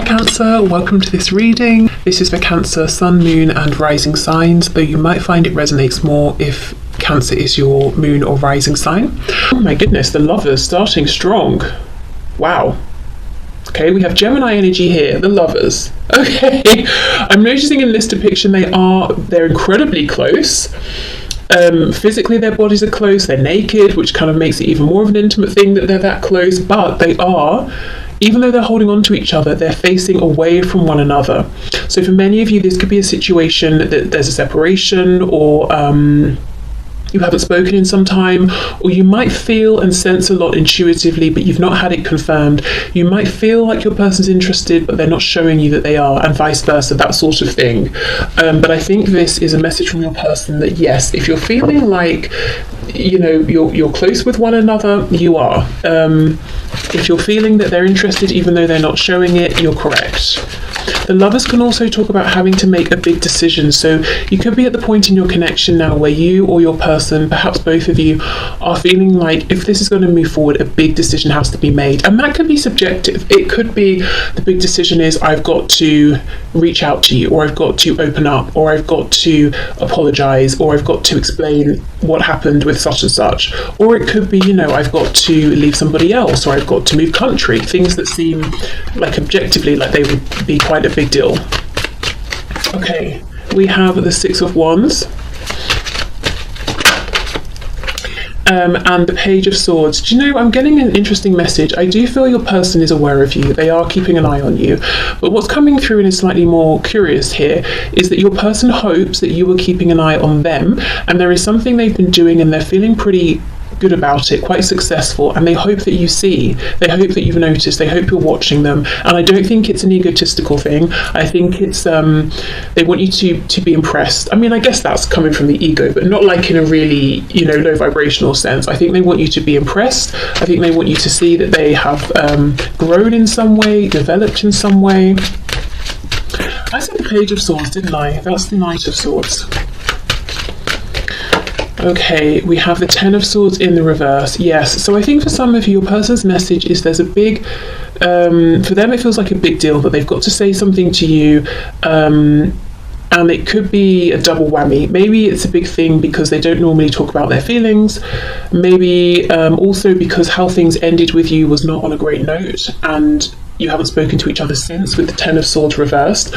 Cancer, welcome to this reading. This is for Cancer, Sun, Moon and Rising signs, though you might find it resonates more if Cancer is your moon or rising sign. Oh my goodness, the Lovers starting strong. Wow. Okay, we have Gemini energy here, the Lovers. Okay, I'm noticing in this depiction they're incredibly close. Physically their bodies are close, they're naked, which kind of makes it even more of an intimate thing that they're that close, but they are, even though they're holding on to each other, they're facing away from one another. So for many of you, this could be a situation that there's a separation, or you haven't spoken in some time, or you might feel and sense a lot intuitively, but you've not had it confirmed. You might feel like your person's interested, but they're not showing you that they are, and vice versa, that sort of thing. But I think this is a message from your person that yes, if you're feeling like you're close with one another, you are. If you're feeling that they're interested even though they're not showing it, you're correct. The Lovers can also talk about having to make a big decision. So you could be at the point in your connection now where you or your person, perhaps both of you, are feeling like if this is going to move forward, a big decision has to be made. And that could be subjective. It could be the big decision is I've got to reach out to you, or I've got to open up, or I've got to apologize, or I've got to explain what happened with such and such. Or it could be, I've got to leave somebody else, or I've got to move country. Things that seem like objectively like they would be quite a big deal. Okay, we have the Six of Wands. And the Page of Swords. Do you know, I'm getting an interesting message. I do feel your person is aware of you. They are keeping an eye on you. But what's coming through and is slightly more curious here is that your person hopes that you are keeping an eye on them, and there is something they've been doing and they're feeling pretty good about it, quite successful, and they hope that you see, they hope that you've noticed, they hope you're watching them. And I don't think it's an egotistical thing. I think it's they want you to be impressed. I mean, I guess that's coming from the ego, but not like in a really low vibrational sense. I think they want you to be impressed. I think they want you to see that they have grown in some way, developed in some way. I said the Page of Swords, didn't I? That's the Knight of Swords. Okay, we have the Ten of Swords in the reverse. Yes, so I think for some of you, your person's message is there's a big, for them it feels like a big deal that they've got to say something to you, and it could be a double whammy. Maybe it's a big thing because they don't normally talk about their feelings. Maybe also because how things ended with you was not on a great note, and you haven't spoken to each other since, with the Ten of Swords reversed.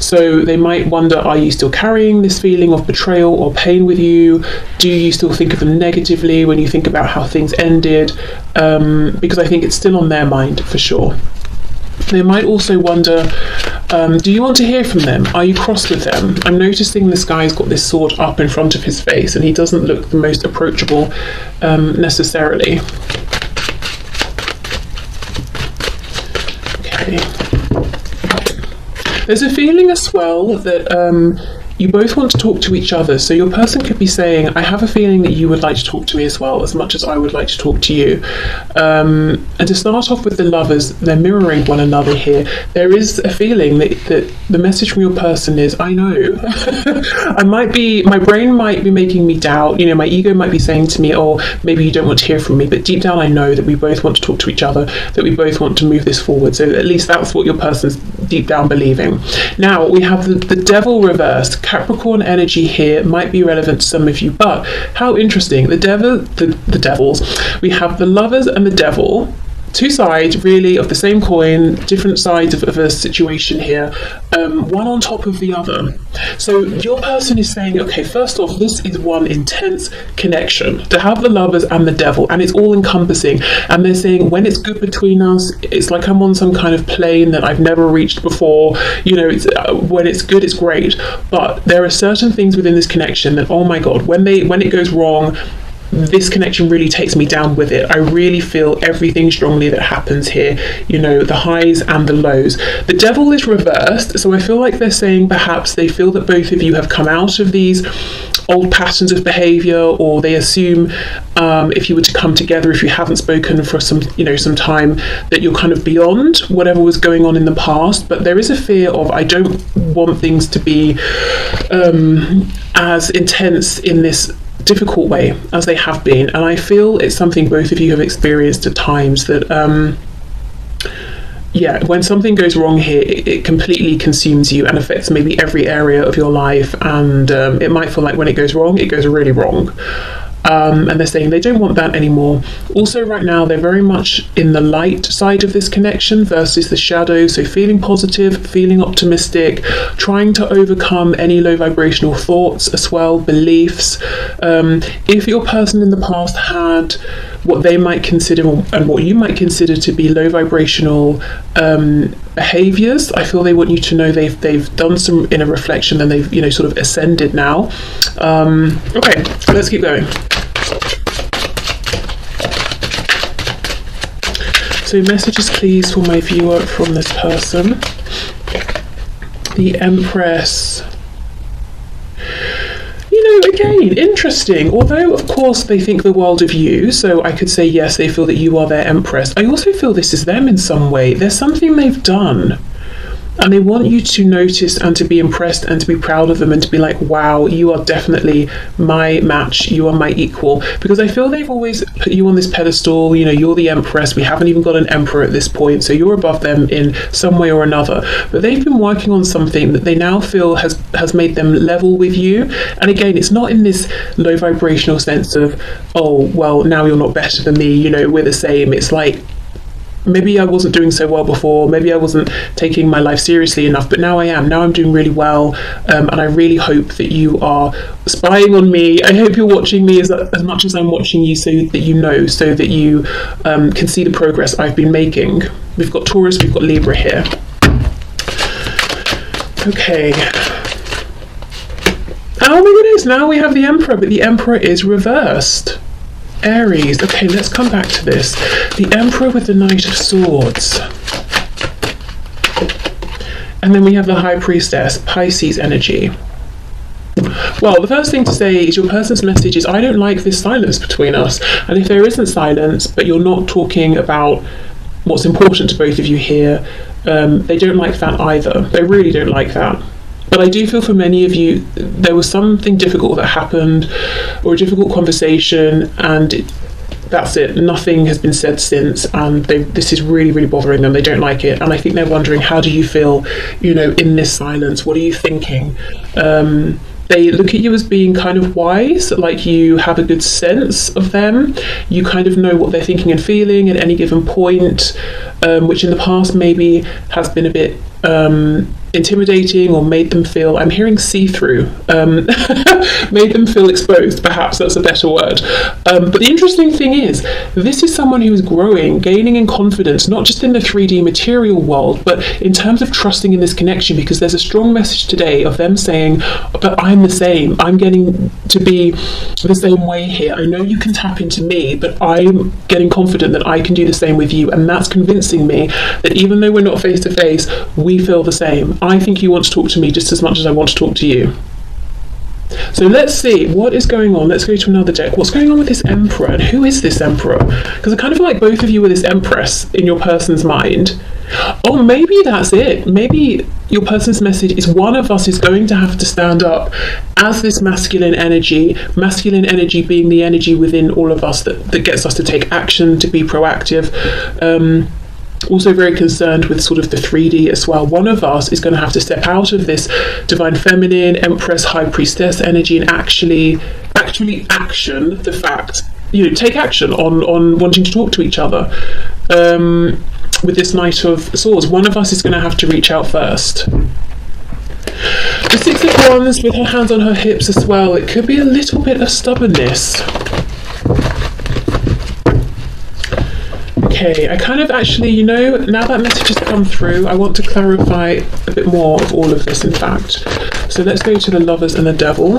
So they might wonder, are you still carrying this feeling of betrayal or pain with you? Do you still think of them negatively when you think about how things ended? Because I think it's still on their mind for sure. They might also wonder, do you want to hear from them? Are you cross with them? I'm noticing this guy's got this sword up in front of his face and he doesn't look the most approachable necessarily. There's a feeling as well that you both want to talk to each other. So your person could be saying, I have a feeling that you would like to talk to me as well, as much as I would like to talk to you. And to start off with the Lovers, they're mirroring one another here. There is a feeling that the message from your person is, I know. My brain might be making me doubt, my ego might be saying to me, oh, maybe you don't want to hear from me, but deep down I know that we both want to talk to each other, that we both want to move this forward. So at least that's what your person's deep down believing. Now we have the Devil reversed. Capricorn energy here might be relevant to some of you, but how interesting. The devils. We have the Lovers and the Devil. Two sides really of the same coin, different sides of a situation here, one on top of the other. So your person is saying, okay, first off, this is one intense connection to have the Lovers and the Devil, and it's all encompassing. And they're saying, when it's good between us, it's like I'm on some kind of plane that I've never reached before. When it's good, it's great. But there are certain things within this connection that, oh my God, when it goes wrong, this connection really takes me down with it. I really feel everything strongly that happens here, the highs and the lows. The Devil is reversed, so I feel like they're saying perhaps they feel that both of you have come out of these old patterns of behavior, or they assume if you were to come together, if you haven't spoken for some time, that you're kind of beyond whatever was going on in the past. But there is a fear of, I don't want things to be as intense in this difficult way as they have been, and I feel it's something both of you have experienced at times, that yeah, when something goes wrong here, it completely consumes you and affects maybe every area of your life, and it might feel like when it goes wrong, it goes really wrong. And they're saying they don't want that anymore. Also, right now, they're very much in the light side of this connection versus the shadow. So feeling positive, feeling optimistic, trying to overcome any low vibrational thoughts as well, beliefs. If your person in the past had what they might consider and what you might consider to be low vibrational behaviors, I feel they want you to know they've done some inner reflection and they've, sort of ascended now. Okay, let's keep going. So messages please for my viewer from this person. The Empress. Again, interesting. Although, of course, they think the world of you, so I could say, yes, they feel that you are their Empress. I also feel this is them in some way. There's something they've done, and they want you to notice and to be impressed and to be proud of them and to be like, wow, you are definitely my match, you are my equal. Because I feel they've always put you on this pedestal, you're the Empress, we haven't even got an Emperor at this point, so you're above them in some way or another. But they've been working on something that they now feel has made them level with you. And again, it's not in this low vibrational sense of, oh, well, now you're not better than me, we're the same. It's like, maybe I wasn't doing so well before, maybe I wasn't taking my life seriously enough, but now I am. Now I'm doing really well, and I really hope that you are spying on me. I hope you're watching me as much as I'm watching you, so that so that you can see the progress I've been making. We've got Taurus, we've got Libra here. Okay. Oh my goodness, now we have the Emperor, but the Emperor is reversed. Aries. Okay, let's come back to this. The Emperor with the Knight of Swords. And then we have the High Priestess, Pisces energy. Well, the first thing to say is your person's message is, I don't like this silence between us. And if there isn't silence, but you're not talking about what's important to both of you here, they don't like that either. They really don't like that. But I do feel for many of you, there was something difficult that happened, or a difficult conversation, and that's it. Nothing has been said since, and this is really, really bothering them. They don't like it, and I think they're wondering, how do you feel, in this silence? What are you thinking? They look at you as being kind of wise, like you have a good sense of them. You kind of know what they're thinking and feeling at any given point, which in the past maybe has been a bit intimidating or made them feel, I'm hearing see-through, made them feel exposed, perhaps that's a better word. But the interesting thing is, this is someone who is growing, gaining in confidence, not just in the 3D material world, but in terms of trusting in this connection, because there's a strong message today of them saying, but I'm the same, I'm getting to be the same way here. I know you can tap into me, but I'm getting confident that I can do the same with you, and that's convincing me that even though we're not face to face, we feel the same. I think you want to talk to me just as much as I want to talk to you. So let's see what is going on. Let's go to another deck. What's going on with this Emperor, and who is this Emperor? Because I kind of feel like both of you are this Empress in your person's mind. Oh, maybe that's it. Maybe your person's message is, one of us is going to have to stand up as this masculine energy being the energy within all of us that gets us to take action, to be proactive. Also very concerned with sort of the 3D as well. One of us is going to have to step out of this divine feminine, Empress, High Priestess energy and actually action the fact, take action on wanting to talk to each other. With this Knight of Swords, one of us is going to have to reach out first. The Six of Wands with her hands on her hips as well. It could be a little bit of stubbornness. Okay, I kind of actually, now that message has come through, I want to clarify a bit more of all of this, in fact. So let's go to the Lovers and the Devil.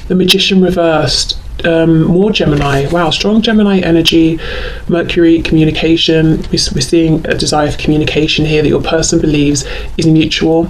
The Magician reversed. More Gemini. Wow, strong Gemini energy. Mercury, communication. We're seeing a desire for communication here that your person believes is mutual.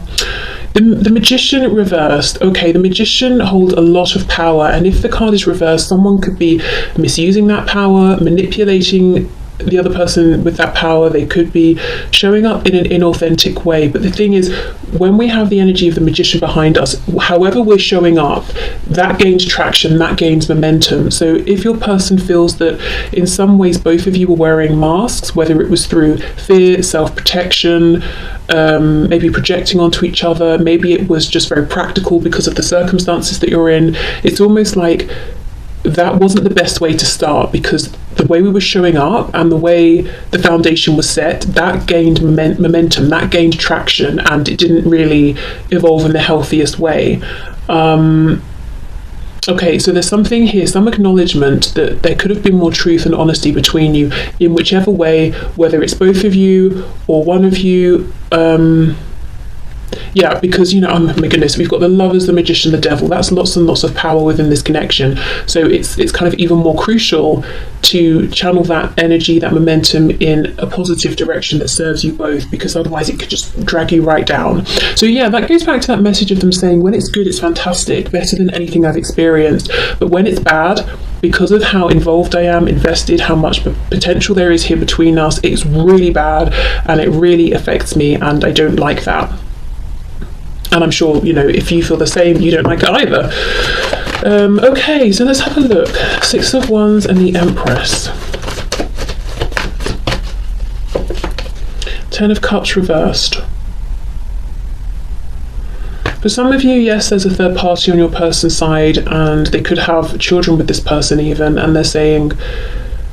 The Magician reversed. Okay, the Magician holds a lot of power, and if the card is reversed, someone could be misusing that power, manipulating the other person with that power, they could be showing up in an inauthentic way. But the thing is, when we have the energy of the magician behind us, however we're showing up, that gains traction, that gains momentum. So if your person feels that in some ways both of you were wearing masks, whether it was through fear, self-protection, maybe projecting onto each other, maybe it was just very practical because of the circumstances that you're in, it's almost like that wasn't the best way to start, because the way we were showing up and the way the foundation was set, that gained momentum, that gained traction, and it didn't really evolve in the healthiest way. Okay, so there's something here, some acknowledgement that there could have been more truth and honesty between you in whichever way, whether it's both of you or one of you. Yeah, because, you know, oh my goodness, we've got the Lovers, the Magician, the Devil. That's lots and lots of power within this connection. So it's kind of even more crucial to channel that energy, that momentum in a positive direction that serves you both, because otherwise it could just drag you right down. So yeah, that goes back to that message of them saying, when it's good, it's fantastic, better than anything I've experienced. But when it's bad, because of how involved I am, invested, how much potential there is here between us, it's really bad and it really affects me, and I don't like that. And I'm sure, you know, if you feel the same, you don't like it either. Okay, so let's have a look. Six of Wands and the Empress. Ten of Cups reversed. For some of you, yes, there's a third party on your person's side, and they could have children with this person even, and they're saying,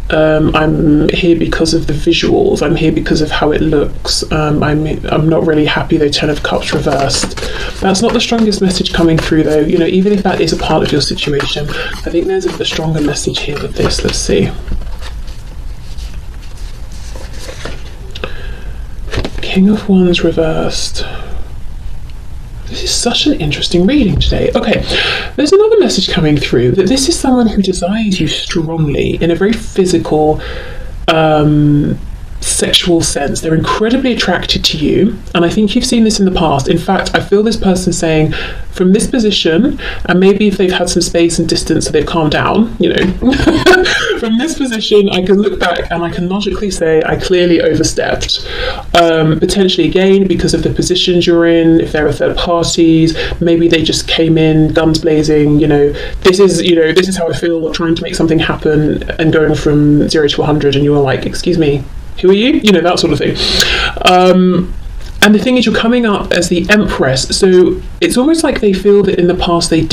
I'm here because of the visuals, I'm here because of how it looks, I'm not really happy though, Ten of Cups reversed. That's not the strongest message coming through though, you know, even if that is a part of your situation. I think there's a stronger message here with this. Let's see. King of Wands reversed. This is such an interesting reading today. Okay, there's another message coming through that this is someone who desires you strongly in a very physical, sexual sense. They're incredibly attracted to you, and I think you've seen this in the past. In fact, I feel this person saying, from this position, and maybe if they've had some space and distance so they've calmed down, you know, from this position I can look back and I can logically say I clearly overstepped. Potentially again because of the positions you're in, if there are third parties, maybe they just came in guns blazing, this is how I feel, trying to make something happen and going from 0 to 100, and you were like, excuse me, who are you? That sort of thing. And the thing is, you're coming up as the Empress, so it's almost like they feel that in the past they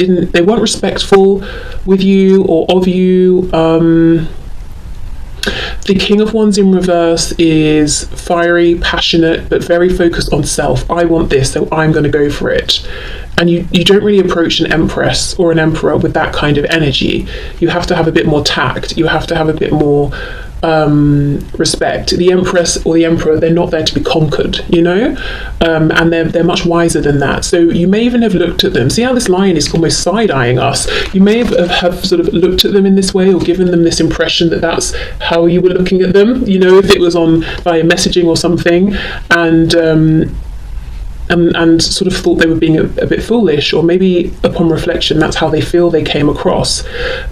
weren't respectful with you or of you. The King of Wands in reverse is fiery, passionate, but very focused on self. I want this, so I'm going to go for it. And you don't really approach an Empress or an Emperor with that kind of energy. You have to have a bit more tact. You have to have a bit more respect. The Empress or the Emperor, they're not there to be conquered, and they're much wiser than that. So you may even have looked at them. See how this line is almost side-eyeing us? You may have sort of looked at them in this way or given them this impression that that's how you were looking at them, if it was on via messaging or something, and sort of thought they were being a bit foolish, or maybe upon reflection that's how they feel they came across.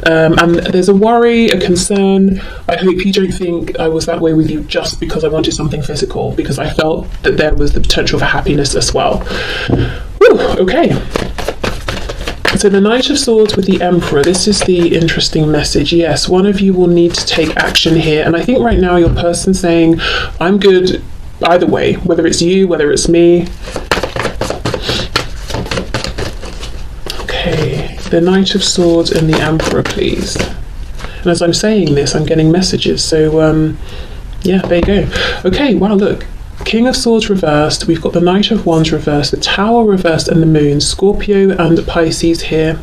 And there's a worry, a concern. I hope you don't think I was that way with you just because I wanted something physical, because I felt that there was the potential for happiness as well. Whew, okay. So the Knight of Swords with the Emperor, this is the interesting message. Yes, one of you will need to take action here, and I think right now your person's saying, I'm good either way, whether it's you, whether it's me. Okay, the Knight of Swords and the Emperor, please. And as I'm saying this, I'm getting messages, so yeah, there you go. Okay, wow, look, King of Swords reversed, we've got the Knight of Wands reversed, the Tower reversed, and the Moon. Scorpio and Pisces here.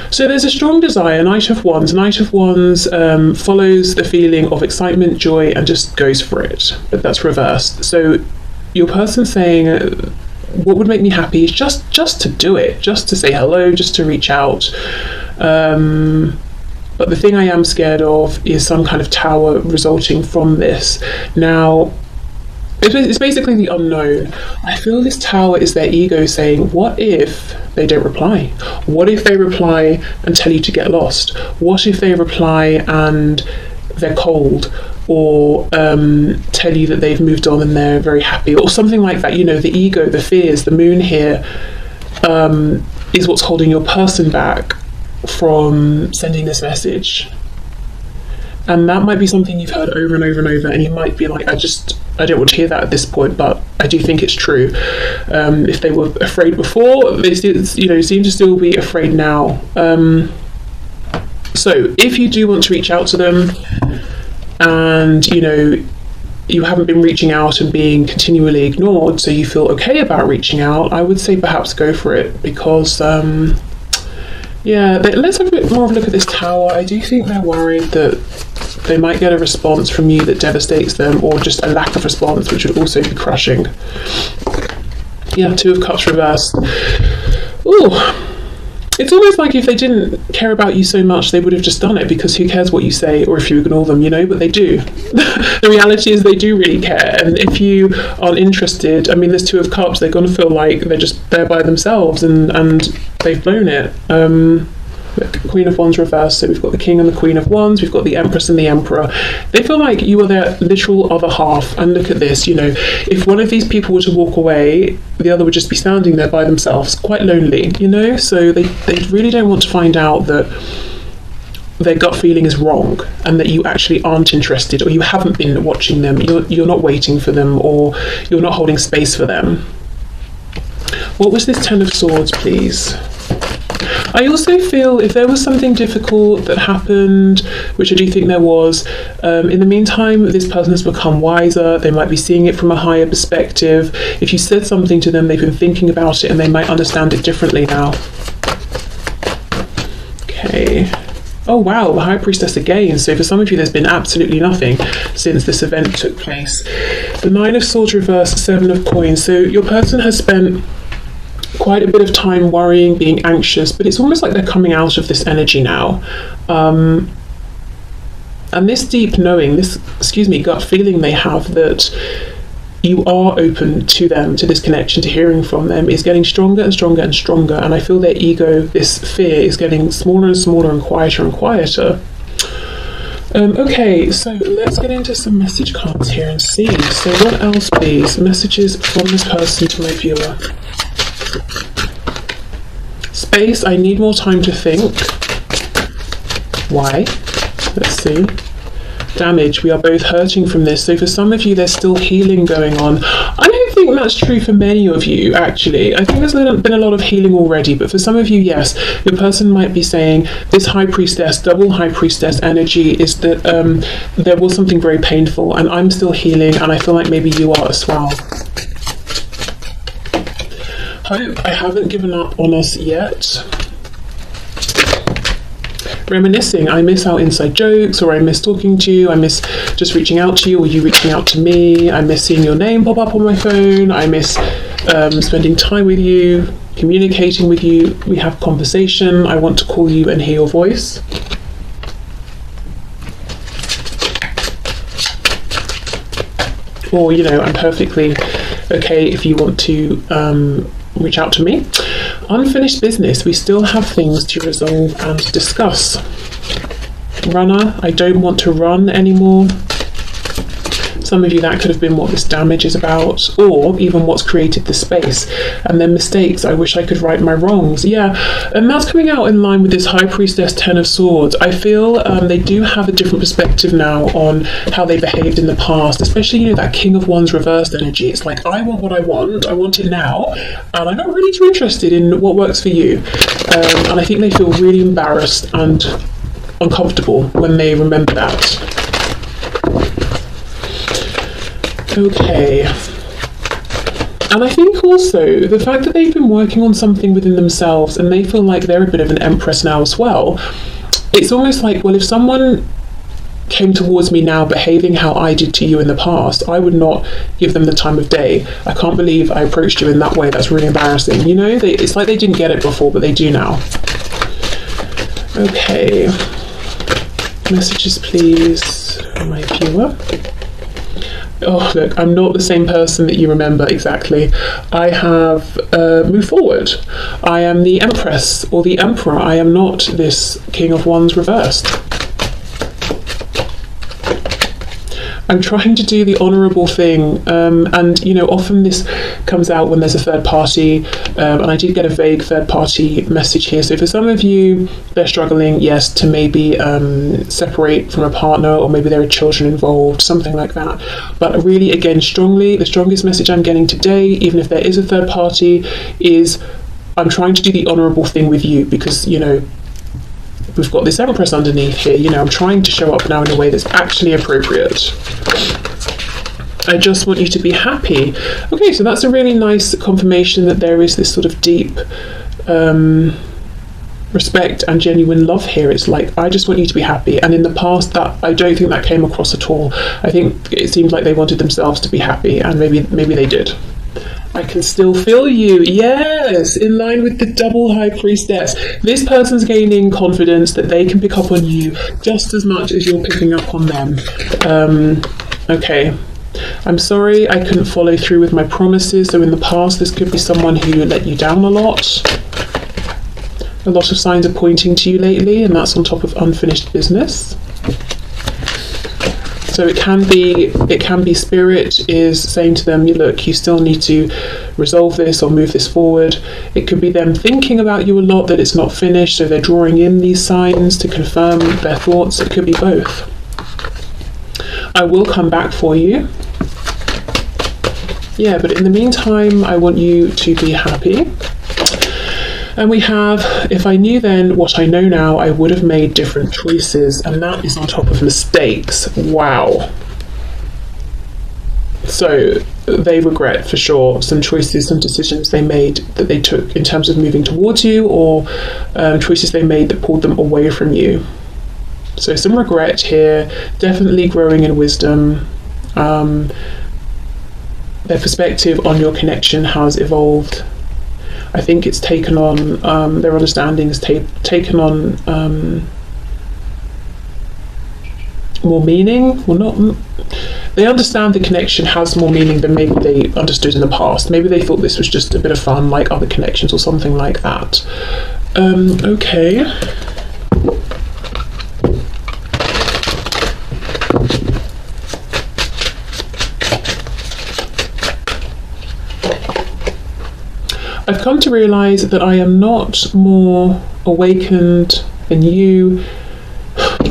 So there's a strong desire. Knight of Wands. Knight of Wands follows the feeling of excitement, joy, and just goes for it. But that's reversed. So your person saying, what would make me happy is just to do it, just to say hello, just to reach out. But the thing I am scared of is some kind of tower resulting from this. Now, it's basically the unknown. I feel this tower is their ego saying, what if they don't reply? What if they reply and tell you to get lost? What if they reply and they're cold, or tell you that they've moved on and they're very happy, or something like that. You know, the ego, the fears, the moon here is what's holding your person back from sending this message. And that might be something you've heard over and over and over, and you might be like, I don't want to hear that at this point, but I do think it's true. If they were afraid before, they still, seem to still be afraid now. So if you do want to reach out to them, and you haven't been reaching out and being continually ignored, so you feel okay about reaching out, I would say perhaps go for it, because let's have a bit more of a look at this Tower. I do think they're worried that they might get a response from you that devastates them, or just a lack of response, which would also be crushing. Yeah, Two of Cups reversed. Ooh. It's almost like if they didn't care about you so much, they would have just done it, because who cares what you say or if you ignore them, but they do. The reality is they do really care, and if you aren't interested, I mean, there's Two of Cups, they're going to feel like they're just there by themselves, and they've blown it. Queen of Wands reversed, so we've got the King and the Queen of Wands, we've got the Empress and the Emperor. They feel like you are their literal other half, and look at this, if one of these people were to walk away, the other would just be standing there by themselves, quite lonely, so they really don't want to find out that their gut feeling is wrong, and that you actually aren't interested, or you haven't been watching them, you're not waiting for them, or you're not holding space for them. What was this Ten of Swords, please? I also feel if there was something difficult that happened, which I do think there was, in the meantime, this person has become wiser. They might be seeing it from a higher perspective. If you said something to them, they've been thinking about it, and they might understand it differently now. Okay. Oh wow, the High Priestess again. So for some of you, there's been absolutely nothing since this event took place. The Nine of Swords reversed, Seven of Coins. So your person has spent quite a bit of time worrying, being anxious, but it's almost like they're coming out of this energy now. And this deep knowing, this gut feeling they have that you are open to them, to this connection, to hearing from them, is getting stronger and stronger and stronger. And I feel their ego, this fear, is getting smaller and smaller and quieter and quieter. Okay, so let's get into some message cards here and see. So what else, please? Messages from this person to my viewer. Space, I need more time to think. Why? Let's see. Damage, we are both hurting from this. So for some of you, there's still healing going on. I don't think that's true for many of you, actually. I think there's been a lot of healing already, but for some of you, yes, your person might be saying this High Priestess, double High Priestess energy is that there was something very painful, and I'm still healing, and I feel like maybe you are as well. Hope I haven't given up on us yet. Reminiscing, I miss our inside jokes, or I miss talking to you, I miss just reaching out to you, or you reaching out to me, I miss seeing your name pop up on my phone, I miss spending time with you, communicating with you, we have conversation, I want to call you and hear your voice. Or, I'm perfectly okay if you want to reach out to me. Unfinished business, we still have things to resolve and discuss. Runner, I don't want to run anymore. Some of you, that could have been what this damage is about, or even what's created the space. And then mistakes, I wish I could right my wrongs. Yeah, and that's coming out in line with this High Priestess, Ten of Swords. I feel they do have a different perspective now on how they behaved in the past, especially, that King of Wands reversed energy. It's like, I want what I want it now, and I'm not really too interested in what works for you. And I think they feel really embarrassed and uncomfortable when they remember that. Okay, and I think also the fact that they've been working on something within themselves and they feel like they're a bit of an empress now as well, it's almost like, well, if someone came towards me now behaving how I did to you in the past, I would not give them the time of day. I can't believe I approached you in that way, that's really embarrassing. It's like they didn't get it before, but they do now. Okay, messages please from my viewer. Oh, look, I'm not the same person that you remember exactly. I have moved forward. I am the Empress or the Emperor. I am not this King of Wands reversed. I'm trying to do the honourable thing, and you know, often this comes out when there's a third party, and I did get a vague third party message here. So for some of you, they're struggling, yes, to maybe separate from a partner, or maybe there are children involved, something like that. But really, again, the strongest message I'm getting today, even if there is a third party, is I'm trying to do the honourable thing with you, because, you know, we've got this Empress underneath here. You know, I'm trying to show up now in a way that's actually appropriate. I just want you to be happy. Okay, so that's a really nice confirmation that there is this sort of deep respect and genuine love here. It's like, I just want you to be happy. And in the past, that I don't think that came across at all. I think it seemed like they wanted themselves to be happy, and maybe they did. I can still feel you. Yes, in line with the double high priestess. This person's gaining confidence that they can pick up on you just as much as you're picking up on them. Okay. I'm sorry I couldn't follow through with my promises. So in the past, this could be someone who let you down a lot. A lot of signs are pointing to you lately, and that's on top of unfinished business. So it can be spirit is saying to them, look, you still need to resolve this or move this forward. It could be them thinking about you a lot, that it's not finished, so they're drawing in these signs to confirm their thoughts. It could be both. I will come back for you. Yeah, but in the meantime, I want you to be happy. And we have, if I knew then what I know now, I would have made different choices. And that is on top of mistakes. Wow. So they regret, for sure, some choices, some decisions they made that they took in terms of moving towards you, or choices they made that pulled them away from you. So some regret here, definitely growing in wisdom. Their perspective on your connection has evolved. I think it's taken on, their understanding has taken on more meaning. Well, not. They understand the connection has more meaning than maybe they understood in the past. Maybe they thought this was just a bit of fun, like other connections or something like that. Okay. I've come to realise that I am not more awakened than you.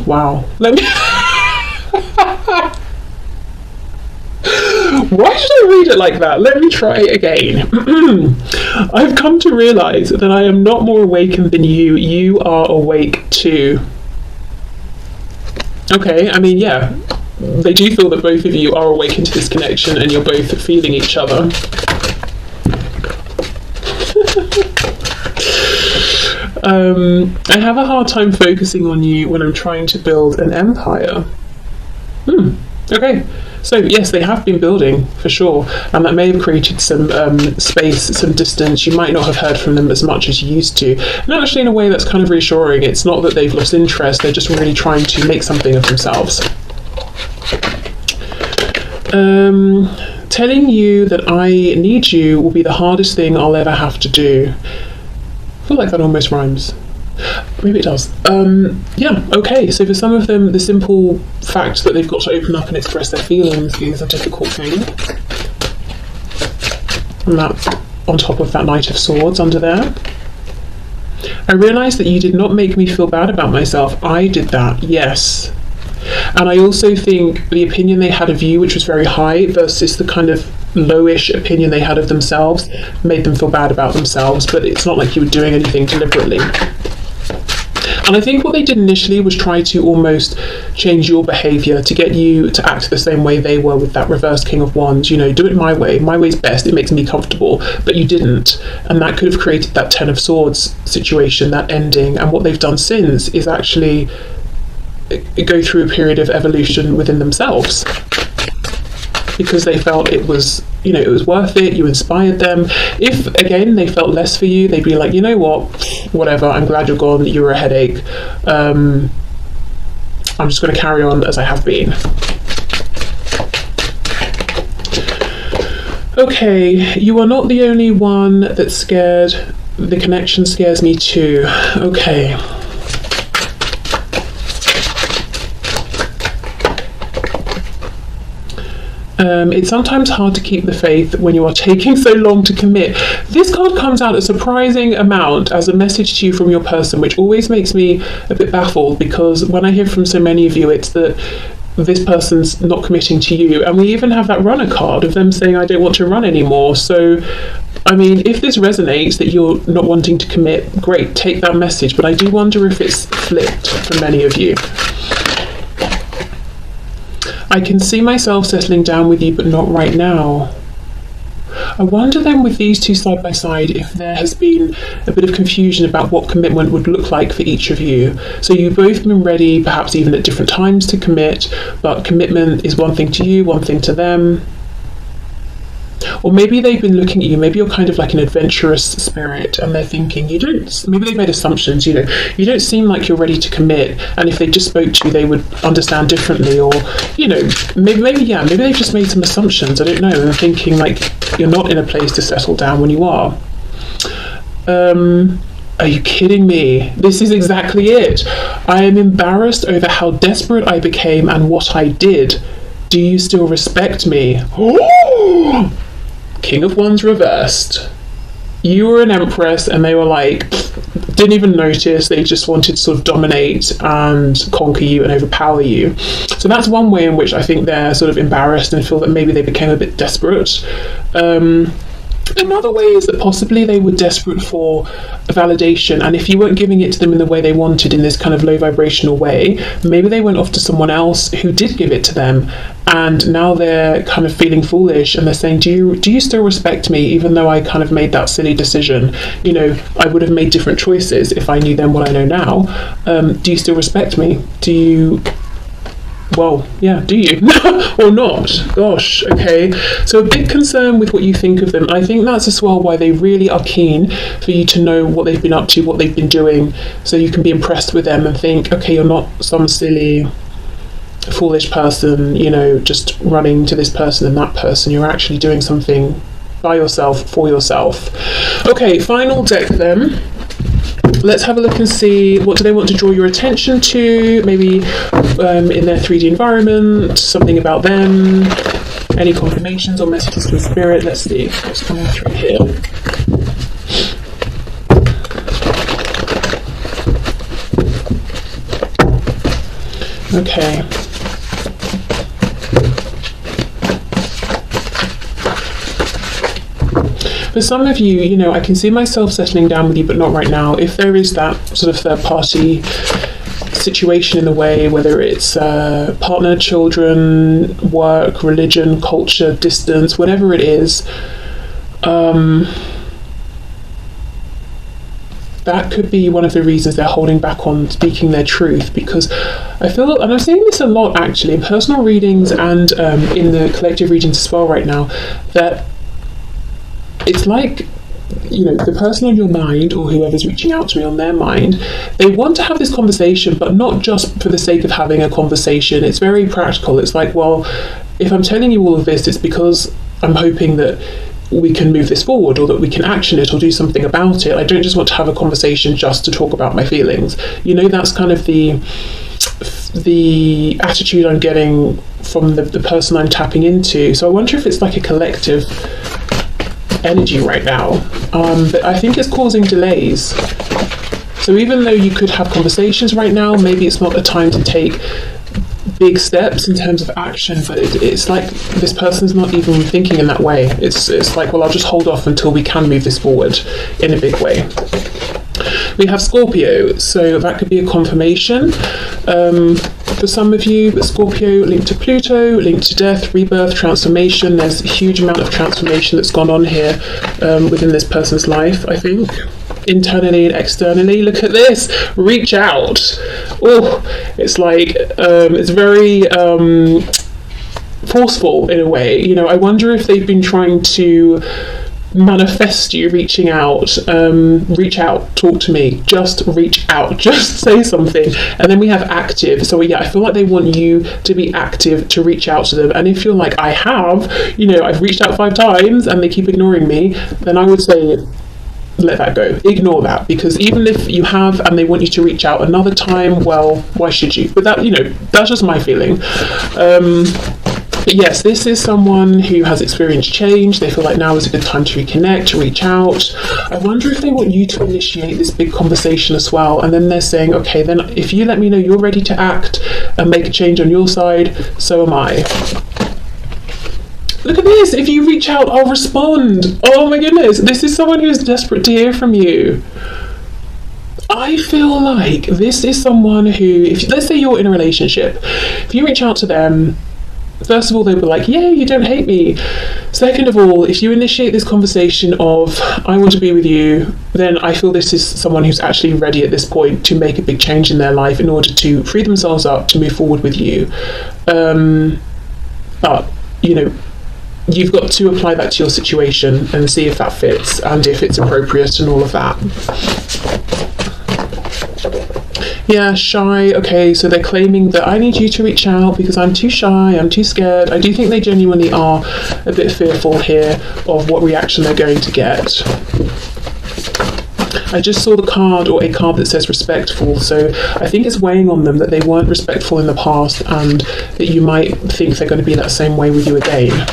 Wow. Let me. Why should I read it like that? Let me try again. I've come to realise that I am not more awakened than you. You are awake too. Okay, I mean, yeah. They do feel that both of you are awakened to this connection and you're both feeling each other. I have a hard time focusing on you when I'm trying to build an empire. Okay, so yes, they have been building for sure, and that may have created some space, some distance. You might not have heard from them as much as you used to, and actually in a way that's kind of reassuring. It's not that they've lost interest, they're just really trying to make something of themselves. Telling you that I need you will be the hardest thing I'll ever have to do. I feel like that almost rhymes. Maybe it does. Yeah, okay. So for some of them, the simple fact that they've got to open up and express their feelings is a difficult thing. And that's on top of that Knight of Swords under there. I realised that you did not make me feel bad about myself. I did that, yes. And I also think the opinion they had of you, which was very high, versus the kind of lowish opinion they had of themselves, made them feel bad about themselves, but it's not like you were doing anything deliberately. And I think what they did initially was try to almost change your behaviour to get you to act the same way they were with that reverse King of Wands. You know, do it my way. My way's best. It makes me comfortable. But you didn't. And that could have created that Ten of Swords situation, that ending. And what they've done since is actually go through a period of evolution within themselves, because they felt it was, you know, it was worth it. You inspired them. If again they felt less for you, they'd be like, you know what, whatever, I'm glad you're gone, you were a headache, I'm just going to carry on as I have been. Okay, you are not the only one that's scared. The connection scares me too. Okay. It's sometimes hard to keep the faith when you are taking so long to commit. This card comes out a surprising amount as a message to you from your person, which always makes me a bit baffled, because when I hear from so many of you, it's that this person's not committing to you. And we even have that runner card of them saying, I don't want to run anymore. So, I mean, if this resonates that you're not wanting to commit, great, take that message. But I do wonder if it's flipped for many of you. I can see myself settling down with you, but not right now. I wonder then, with these two side by side, if there has been a bit of confusion about what commitment would look like for each of you. So you've both been ready, perhaps even at different times, to commit, but commitment is one thing to you, one thing to them. Or maybe they've been looking at you, maybe you're kind of like an adventurous spirit, and they're thinking, maybe they've made assumptions, you don't seem like you're ready to commit, and if they just spoke to you, they would understand differently, or, maybe they've just made some assumptions, I don't know, and thinking like you're not in a place to settle down when you are. Are you kidding me? This is exactly it. I am embarrassed over how desperate I became and what I did. Do you still respect me? Oh! King of Wands reversed. You were an empress and they were like, didn't even notice, they just wanted to sort of dominate and conquer you and overpower you. So that's one way in which I think they're sort of embarrassed and feel that maybe they became a bit desperate. Another way is that possibly they were desperate for validation, and if you weren't giving it to them in the way they wanted, in this kind of low vibrational way, maybe they went off to someone else who did give it to them, and now they're kind of feeling foolish and they're saying, do you still respect me, even though I kind of made that silly decision? I would have made different choices if I knew then what I know now. Do you still respect me? Do you or not? Gosh, okay. So a big concern with what you think of them. I think that's as well why they really are keen for you to know what they've been up to, what they've been doing, so you can be impressed with them and think, okay, you're not some silly, foolish person, just running to this person and that person. You're actually doing something by yourself, for yourself. Okay, final deck then. Let's have a look and see, what do they want to draw your attention to? Maybe in their 3D environment, something about them, any confirmations or messages from spirit. Let's see what's coming through here. Okay. For some of you, I can see myself settling down with you, but not right now. If there is that sort of third party situation in the way, whether it's partner, children, work, religion, culture, distance, whatever it is, that could be one of the reasons they're holding back on speaking their truth, because I feel, and I'm seeing this a lot actually in personal readings and in the collective readings as well right now, that it's like, the person on your mind, or whoever's reaching out to me on their mind, they want to have this conversation, but not just for the sake of having a conversation. It's very practical. It's like, well, if I'm telling you all of this, it's because I'm hoping that we can move this forward, or that we can action it or do something about it. I don't just want to have a conversation just to talk about my feelings. That's kind of the attitude I'm getting from the person I'm tapping into. So I wonder if it's like a collective energy right now, but I think it's causing delays. So even though you could have conversations right now, maybe it's not a time to take big steps in terms of action, but it's like this person's not even thinking in that way. It's like, well, I'll just hold off until we can move this forward in a big way. We have Scorpio, so that could be a confirmation for some of you, but Scorpio linked to Pluto, linked to death, rebirth, transformation. There's a huge amount of transformation that's gone on here within this person's life, I think, internally and externally. Look at this, reach out. Oh, it's like, it's very forceful in a way. I wonder if they've been trying to manifest you reaching out. Reach out, talk to me, just reach out, just say something. And then we have active. So I feel like they want you to be active, to reach out to them. And if you're like, I have, I've reached out 5 times and they keep ignoring me, then I would say, let that go, ignore that, because even if you have and they want you to reach out another time, well, why should you? But that, that's just my feeling. But yes, this is someone who has experienced change. They feel like now is a good time to reconnect, to reach out. I wonder if they want you to initiate this big conversation as well. And then they're saying, okay, then if you let me know you're ready to act and make a change on your side, so am I. Look at this. If you reach out, I'll respond. Oh my goodness. This is someone who is desperate to hear from you. I feel like this is someone who, if let's say you're in a relationship, if you reach out to them, first of all, they'll be like, yeah, you don't hate me. Second of all, if you initiate this conversation of, I want to be with you, then I feel this is someone who's actually ready at this point to make a big change in their life in order to free themselves up to move forward with you. But, you know, you've got to apply that to your situation and see if that fits and if it's appropriate and all of that. Yeah, shy. Okay, so they're claiming that I need you to reach out because I'm too shy, I'm too scared. I do think they genuinely are a bit fearful here of what reaction they're going to get. I just saw the card, or a card that says respectful, so I think it's weighing on them that they weren't respectful in the past and that you might think they're going to be that same way with you again.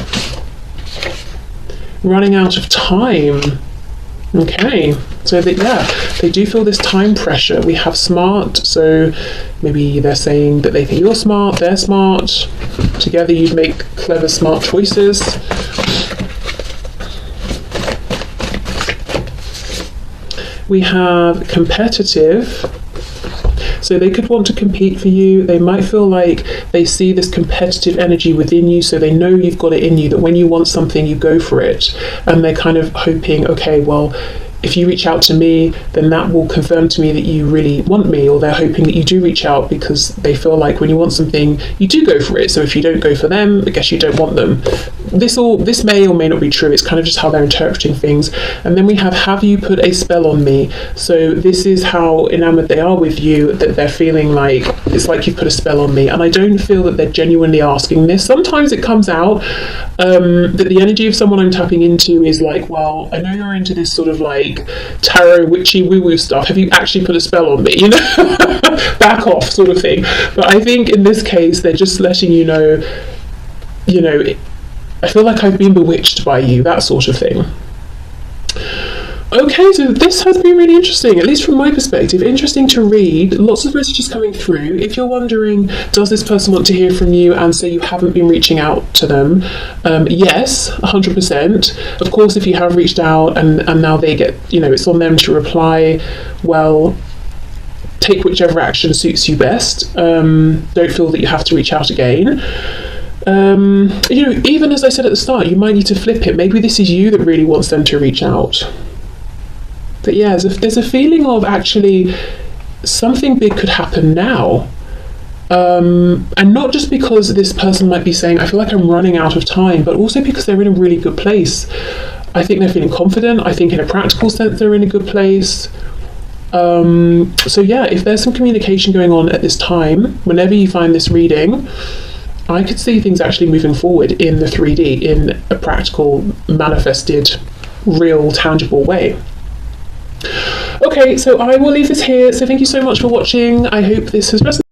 Running out of time. Okay, so that, yeah, they do feel this time pressure. We have smart, so maybe they're saying that they think you're smart, they're smart. Together you'd make clever, smart choices. We have competitive. So they could want to compete for you. They might feel like they see this competitive energy within you, so they know you've got it in you, that when you want something, you go for it. And they're kind of hoping, okay, well, if you reach out to me, then that will confirm to me that you really want me, or they're hoping that you do reach out because they feel like when you want something, you do go for it. So if you don't go for them, I guess you don't want them. This may or may not be true. It's kind of just how they're interpreting things. And then we have you put a spell on me? So this is how enamored they are with you, that they're feeling like it's like you've put a spell on me. And I don't feel that they're genuinely asking this. Sometimes it comes out that the energy of someone I'm tapping into is like, well, I know you're into this sort of like tarot witchy woo-woo stuff. Have you actually put a spell on me? You know, back off sort of thing. But I think in this case, they're just letting you know, I feel like I've been bewitched by you, that sort of thing. Okay, so this has been really interesting, at least from my perspective. Interesting to read, lots of messages coming through. If you're wondering, does this person want to hear from you, and so you haven't been reaching out to them, yes, 100%. Of course, if you have reached out and now they get, it's on them to reply, well, take whichever action suits you best. Don't feel that you have to reach out again. Even as I said at the start, you might need to flip it. Maybe this is you that really wants them to reach out. But yeah, there's a feeling of actually something big could happen now. And not just because this person might be saying, I feel like I'm running out of time, but also because they're in a really good place. I think they're feeling confident. I think in a practical sense, they're in a good place. So yeah, if there's some communication going on at this time, whenever you find this reading, I could see things actually moving forward in the 3D, in a practical, manifested, real, tangible way. Okay, so I will leave this here. So thank you so much for watching. I hope this has resonated.